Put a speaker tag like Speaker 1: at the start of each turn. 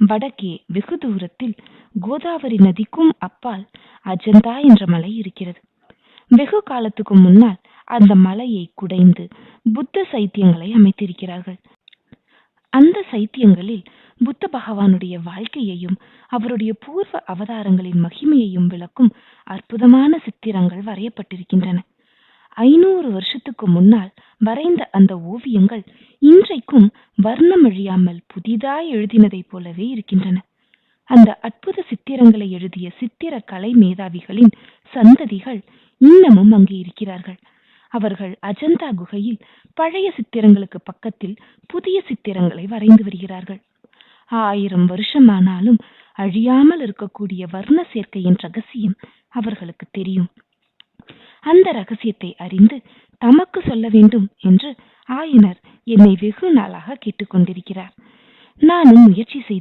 Speaker 1: வடக்கே வெகு தூரத்தில் கோதாவரி நதிக்கும் அப்பால் அஜந்தா என்ற மலை இருக்கிறது. வெகு காலத்துக்கு முன்னால் அந்த மலையை குடைந்து புத்த சைத்தியங்களை அமைத்திருக்கிறார்கள். அந்த சைத்தியங்களில் புத்த பகவானுடைய வாழ்க்கையையும் அவருடைய பூர்வ அவதாரங்களின் மகிமையையும் விளக்கும் அற்புதமான சித்திரங்கள் வரையப்பட்டிருக்கின்றன. 500 வருஷத்துக்கு முன்னால் வரைந்த அந்த ஓவியங்கள் இன்றைக்கும் வர்ணம் அழியாமல் புதிதாய் எழுதினதைப் போலவே இருக்கின்றன. அந்த அற்புத சித்திரங்களை எழுதிய சித்திர கலை மேதாவிகளின் சந்ததிகள் இன்னமும் அங்கே இருக்கிறார்கள். அவர்கள் அஜந்தா குகையில் பழைய சித்திரங்களுக்கு பக்கத்தில் புதிய சித்திரங்களை வரைந்து வருகிறார்கள். 1000 வருஷமானாலும் அழியாமல் இருக்கக்கூடிய வர்ண சேர்க்கையின் ரகசியம் அவர்களுக்கு தெரியும். அந்த ரகசியத்தை அறிந்து தமக்கு சொல்ல வேண்டும் என்று ஆயனர் என்னை வெகு நாளாக கேட்டுக்கொண்டிருக்கிறார். நானும் முயற்சி செய்து